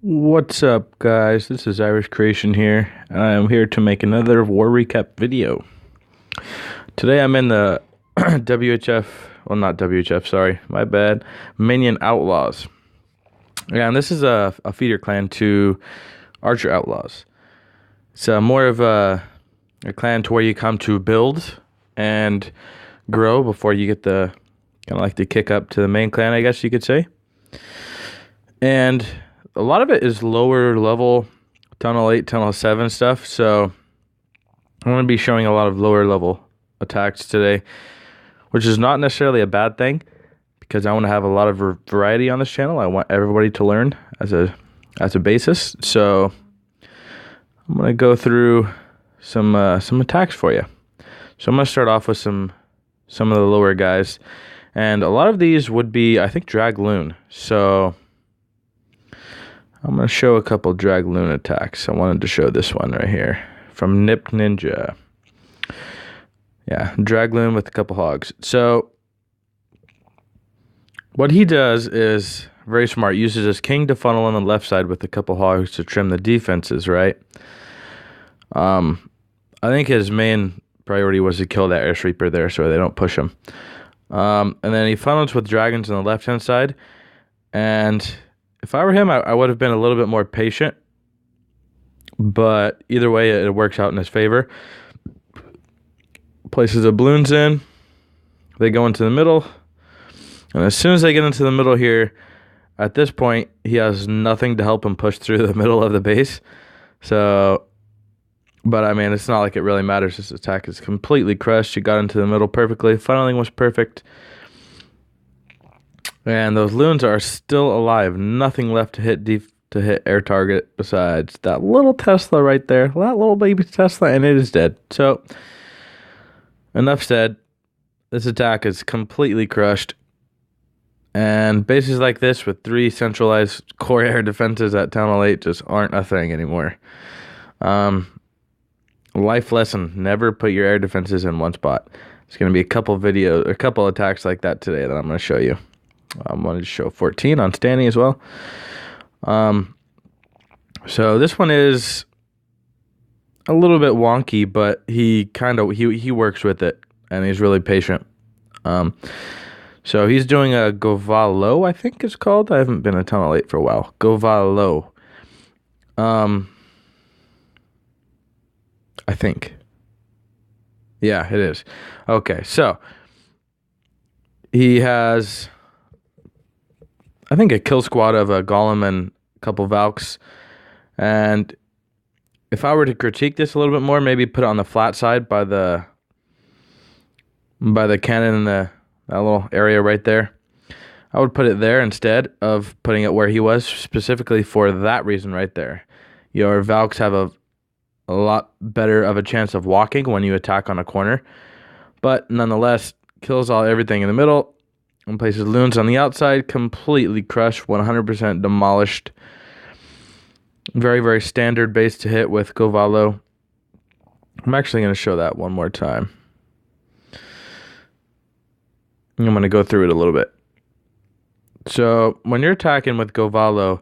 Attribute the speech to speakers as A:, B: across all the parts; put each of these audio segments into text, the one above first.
A: What's up, guys? This is Irish Creation here. I'm here to make another war recap video. Today I'm in the WHF, well, not WHF, sorry, my bad, Minion Outlaws. Yeah, and this is a feeder clan to Archer Outlaws. It's more of a clan to where you come to build and grow before you get the kind of like the kick up to the main clan, I guess you could say. And a lot of it is lower level Tunnel 8, Tunnel 7 stuff, so I'm going to be showing a lot of lower level attacks today, which is not necessarily a bad thing because I want to have a lot of variety on this channel. I want everybody to learn as a basis. So I'm going to go through some attacks for you. So I'm going to start off with some of the lower guys, and a lot of these would be, I think, Dragloon. So I'm going to show a couple Dragloon attacks. I wanted to show this one right here from Nip Ninja. Yeah, Dragloon with a couple hogs. So what he does is very smart. Uses his king to funnel on the left side with a couple hogs to trim the defenses, right? I think his main priority was to kill that air sweeper there so they don't push him. And then he funnels with dragons on the left-hand side. And if I were him, I would have been a little bit more patient. But either way, it works out in his favor. Places the balloons in. They go into the middle. And as soon as they get into the middle here, at this point, he has nothing to help him push through the middle of the base. So, but I mean, it's not like it really matters. This attack is completely crushed. He got into the middle perfectly. Funneling was perfect. And those loons are still alive. Nothing left to hit air target besides that little Tesla right there. That little baby Tesla, and it is dead. So, enough said. This attack is completely crushed. And bases like this with 3 centralized core air defenses at Tunnel 8 just aren't a thing anymore. Life lesson: never put your air defenses in one spot. There's going to be a couple attacks like that today that I'm going to show you. I'm going to show 14 on standing as well. So this one is a little bit wonky, but he works with it, and he's really patient. So he's doing a Govalo, I think it's called. I haven't been a Tunnel 8 for a while. Govalo. I think. Yeah, it is. Okay, so he has, I think, a kill squad of a Golem and a couple Valks. And if I were to critique this a little bit more, maybe put it on the flat side by the cannon in that little area right there. I would put it there instead of putting it where he was, specifically for that reason right there. Your Valks have a lot better of a chance of walking when you attack on a corner, but nonetheless kills everything in the middle and places loons on the outside, completely crushed, 100% demolished. Very, very standard base to hit with Govalo. I'm actually going to show that one more time. I'm going to go through it a little bit. So when you're attacking with Govalo,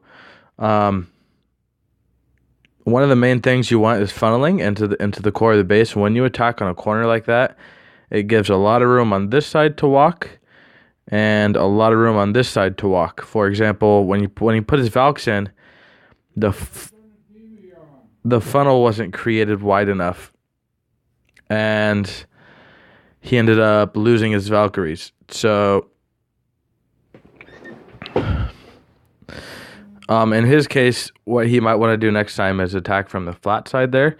A: one of the main things you want is funneling into the core of the base. When you attack on a corner like that, it gives a lot of room on this side to walk and a lot of room on this side to walk. For example, when he put his Valks in, the funnel wasn't created wide enough, and he ended up losing his Valkyries. So in his case, what he might want to do next time is attack from the flat side there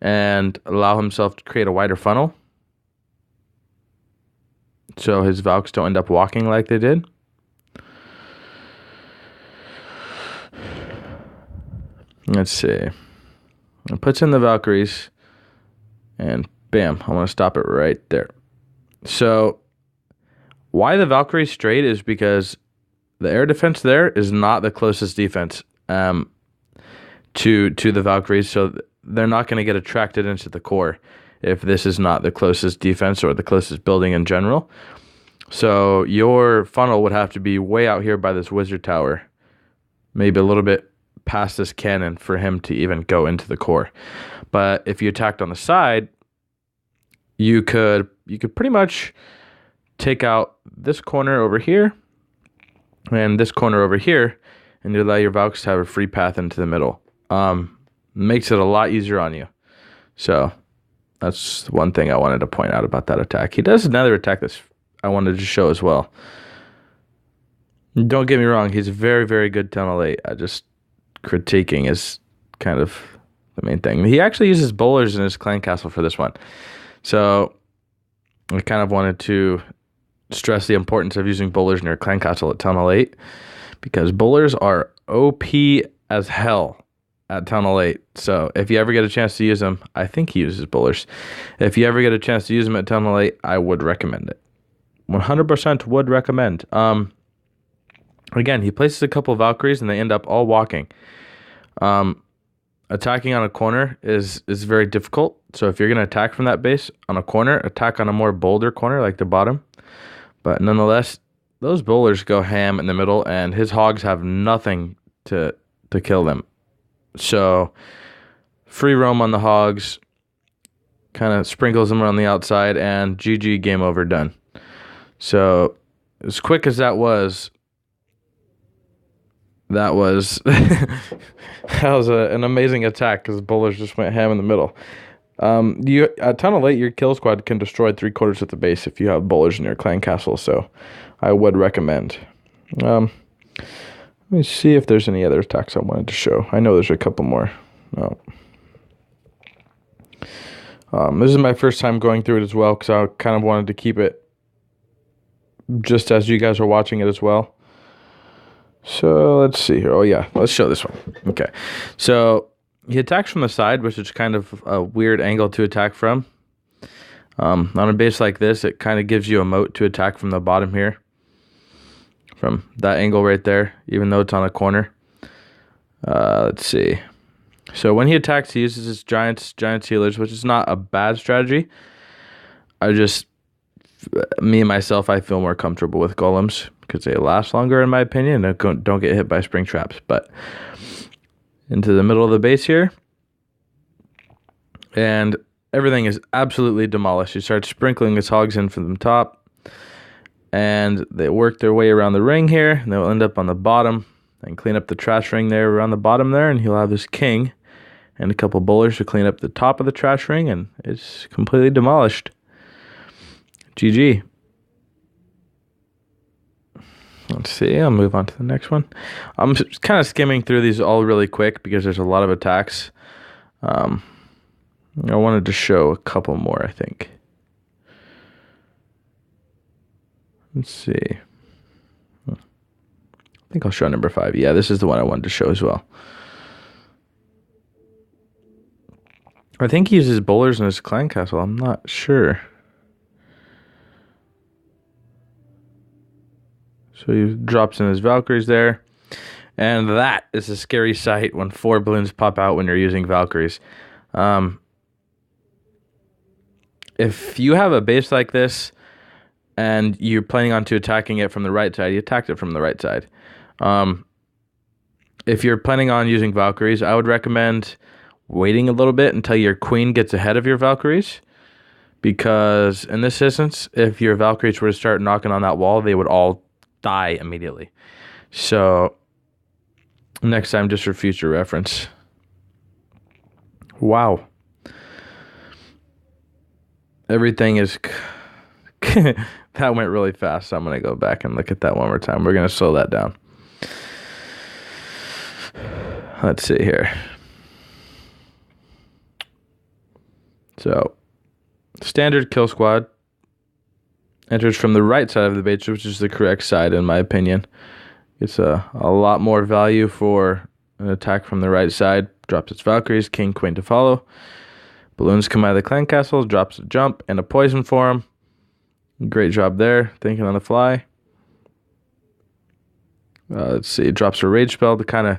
A: and allow himself to create a wider funnel so his Valks don't end up walking like they did. Let's see. It puts in the Valkyries, and bam, I want to stop it right there. So why the Valkyries straight is because the air defense there is not the closest defense to the Valkyries, so they're not going to get attracted into the core if this is not the closest defense or the closest building in general. So your funnel would have to be way out here by this wizard tower, maybe a little bit past this cannon for him to even go into the core. But if you attacked on the side, you could pretty much take out this corner over here and this corner over here, and you allow your Valks to have a free path into the middle. Makes it a lot easier on you. So that's one thing I wanted to point out about that attack. He does another attack that I wanted to show as well. Don't get me wrong, he's very, very good tunnel 8. Just critiquing is kind of the main thing. He actually uses bowlers in his clan castle for this one. So I kind of wanted to stress the importance of using bowlers in your clan castle at tunnel 8, because bowlers are OP as hell at tunnel 8. So if you ever get a chance to use them, I think he uses bowlers. If you ever get a chance to use them at tunnel 8, I would recommend it. 100% would recommend. Again, he places a couple of Valkyries and they end up all walking. Attacking on a corner is very difficult. So if you're going to attack from that base on a corner, attack on a more boulder corner like the bottom. But nonetheless, those bowlers go ham in the middle, and his hogs have nothing to kill them. So free roam on the hogs, kind of sprinkles them around the outside, and GG, game over, done. So as quick as that was that was an amazing attack, because bowlers just went ham in the middle. You at tunnel 8, your kill squad can destroy 3/4 of the base if you have bowlers in your clan castle. So I would recommend. Let me see if there's any other attacks I wanted to show. I know there's a couple more. No. This is my first time going through it as well, because I kind of wanted to keep it just as you guys are watching it as well. So let's see here. Oh yeah, let's show this one. Okay, so he attacks from the side, which is kind of a weird angle to attack from. On a base like this, it kind of gives you a moat to attack from the bottom here, from that angle right there, even though it's on a corner. Let's see. So when he attacks, he uses his giant healers, which is not a bad strategy. Me and myself, I feel more comfortable with golems because they last longer, in my opinion, and don't get hit by spring traps. But into the middle of the base here, and everything is absolutely demolished. You start sprinkling his hogs in from the top, and they work their way around the ring here, and they'll end up on the bottom and clean up the trash ring there around the bottom there, and he'll have his king and a couple bowlers to clean up the top of the trash ring, and it's completely demolished. GG. Let's see, I'll move on to the next one. I'm kind of skimming through these all really quick because there's a lot of attacks. I wanted to show a couple more, I think. Let's see. I think I'll show number 5. Yeah, this is the one I wanted to show as well. I think he uses bowlers in his clan castle. I'm not sure. So he drops in his Valkyries there. And that is a scary sight when 4 balloons pop out when you're using Valkyries. If you have a base like this and you're planning on attacking it from the right side, you attacked it from the right side. If you're planning on using Valkyries, I would recommend waiting a little bit until your queen gets ahead of your Valkyries. Because in this instance, if your Valkyries were to start knocking on that wall, they would all die immediately. So next time, just for future reference. Wow. Everything is that went really fast, so I'm going to go back and look at that one more time. We're going to slow that down. Let's see here. So standard kill squad enters from the right side of the base, which is the correct side in my opinion. It's a lot more value for an attack from the right side. Drops its Valkyries, king, queen to follow. Balloons come out of the clan castle, drops a jump and a poison for him. Great job there, thinking on the fly. Let's see, drops a rage spell to kind of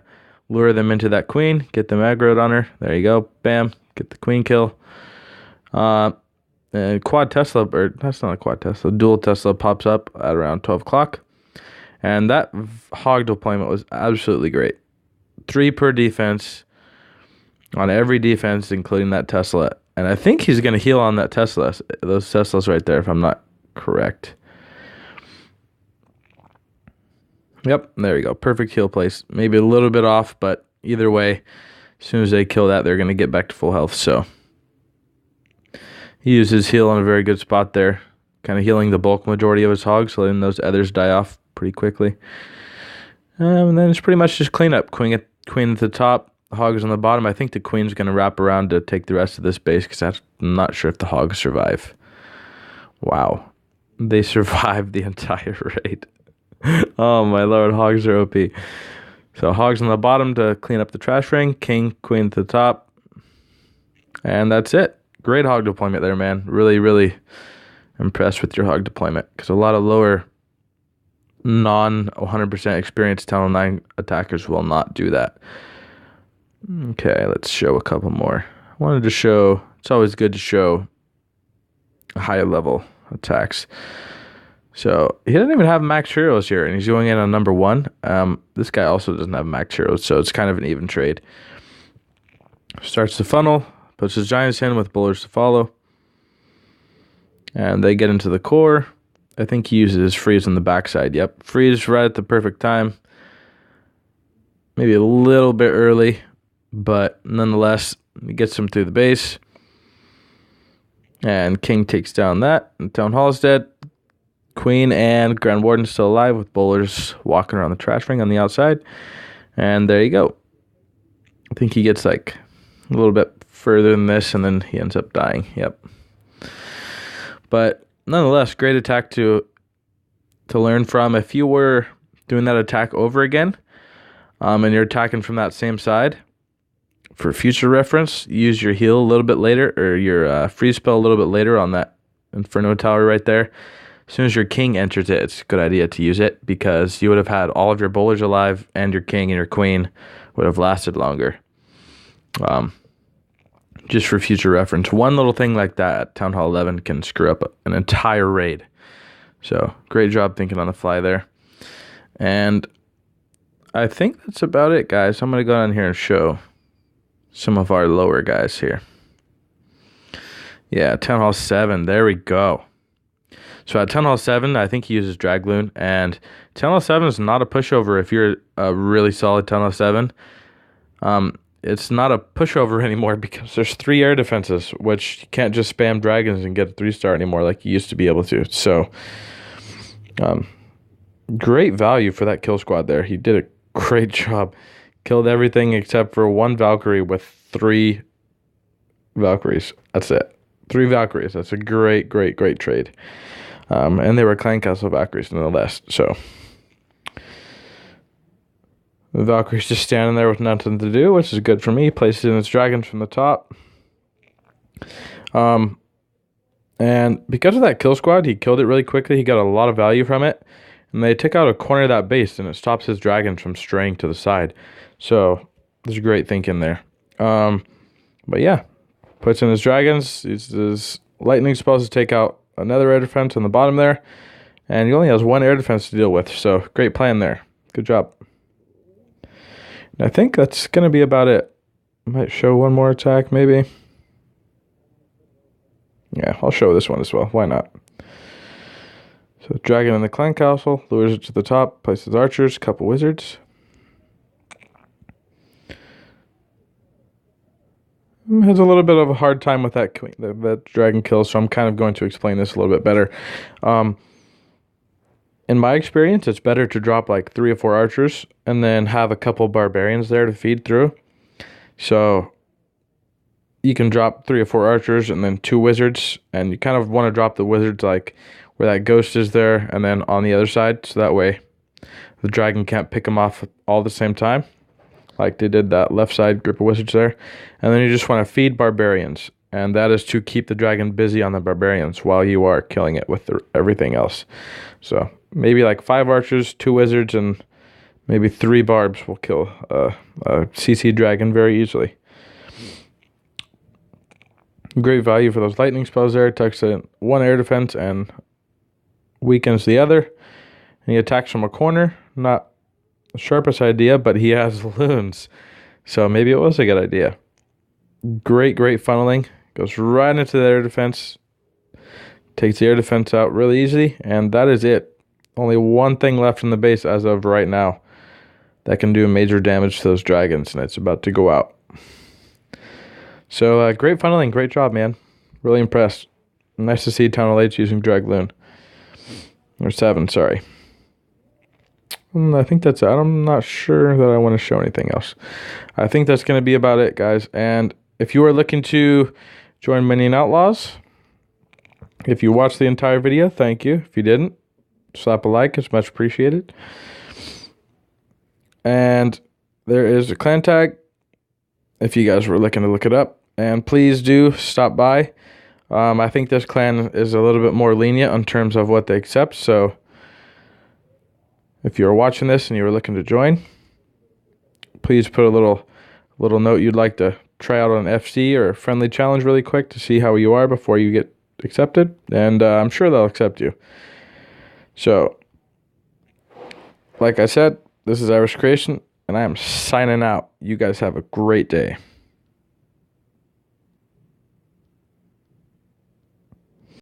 A: lure them into that queen, get them aggroed on her. There you go, bam, get the queen kill. And quad Tesla, or that's not a quad Tesla, dual Tesla pops up at around 12 o'clock. And that hog deployment was absolutely great. 3 per defense on every defense, including that Tesla. And I think he's going to heal on that Tesla. Those Teslas right there, if I'm not correct. Yep, there you go. Perfect heal place. Maybe a little bit off, but either way, as soon as they kill that, they're going to get back to full health. So he used his heal on a very good spot there, kind of healing the bulk majority of his hogs, letting those others die off pretty quickly. And then it's pretty much just cleanup. Queen at the top, hogs on the bottom. I think the queen's going to wrap around to take the rest of this base because I'm not sure if the hogs survive. Wow. They survived the entire raid. Oh my lord, hogs are OP. So hogs on the bottom to clean up the trash ring. King, queen at the top. And that's it. Great hog deployment there, man. Really, really impressed with your hog deployment. Because a lot of lower non 100% experienced Talon 9 attackers will not do that. Okay, let's show a couple more. I wanted to show, it's always good to show higher level attacks. So he doesn't even have max heroes here, and he's going in on number 1. This guy also doesn't have max heroes, so it's kind of an even trade. Starts the funnel, puts his giants in with bowlers to follow, and they get into the core. I think he uses his freeze on the backside. Yep, freeze right at the perfect time. Maybe a little bit early, but nonetheless, he gets him through the base. And King takes down that, and Town Hall is dead. Queen and Grand Warden still alive with bowlers walking around the trash ring on the outside. And there you go. I think he gets like a little bit further than this, and then he ends up dying. Yep. But nonetheless, great attack to learn from. If you were doing that attack over again, and you're attacking from that same side, for future reference, use your heal a little bit later, or your freeze spell a little bit later on that Inferno Tower right there. As soon as your king enters it, it's a good idea to use it because you would have had all of your bowlers alive and your king and your queen would have lasted longer. Just for future reference, one little thing like that at Town Hall 11 can screw up an entire raid. So great job thinking on the fly there. And I think that's about it, guys. I'm going to go down here and show some of our lower guys here. Yeah, Town Hall 7. There we go. So at Town Hall 7, I think he uses Dragloon, and Town Hall 7 is not a pushover if you're a really solid Town Hall 7. It's not a pushover anymore because there's 3 air defenses, which you can't just spam dragons and get a 3-star anymore like you used to be able to. So, great value for that kill squad there. He did a great job. Killed everything except for 1 Valkyrie with 3 Valkyries. That's it. 3 Valkyries. That's a great, great, great trade. And they were Clan Castle Valkyries nonetheless. So the Valkyrie's just standing there with nothing to do, which is good for me. Places in its dragons from the top. And because of that kill squad, he killed it really quickly. He got a lot of value from it. And they took out a corner of that base, and it stops his dragons from straying to the side. So there's great thinking there. But yeah, puts in his dragons. His lightning supposed to take out another air defense on the bottom there. And he only has 1 air defense to deal with. So great plan there. Good job. And I think that's going to be about it. Might show one more attack maybe. Yeah, I'll show this one as well. Why not? So dragon in the clan castle. Lures it to the top. Places archers. Couple wizards. Has a little bit of a hard time with that queen, that dragon kill, so I'm kind of going to explain this a little bit better. In my experience, it's better to drop like 3 or 4 archers and then have a couple barbarians there to feed through. So you can drop 3 or 4 archers and then 2 wizards, and you kind of want to drop the wizards like where that ghost is there and then on the other side, so that way the dragon can't pick them off all at the same time, like they did that left side group of wizards there. And then you just want to feed barbarians, and that is to keep the dragon busy on the barbarians while you are killing it with everything else. So maybe like 5 archers, 2 wizards, and maybe 3 barbs will kill a CC dragon very easily. Great value for those lightning spells there. Tucks in 1 air defense and weakens the other. And he attacks from a corner. Not the sharpest idea, but he has loons. So maybe it was a good idea. Great funneling. Goes right into the air defense. Takes the air defense out really easy. And that is it. Only one thing left in the base as of right now that can do major damage to those dragons. And it's about to go out. So great funneling. Great job, man. Really impressed. Nice to see Tunnel 8 using Dragloon. Or 7, sorry. I think that's it. I'm not sure that I want to show anything else. I think that's going to be about it, guys. And if you are looking to join Minion Outlaws, if you watched the entire video, thank you. If you didn't, slap a like. It's much appreciated. And there is a clan tag if you guys were looking to look it up. And please do stop by. I think this clan is a little bit more lenient in terms of what they accept. So if you're watching this and you were looking to join, please put a little note you'd like to try out on FC or a friendly challenge really quick to see how you are before you get accepted. And I'm sure they'll accept you. So, like I said, this is Irish Creation, and I am signing out. You guys have a great day.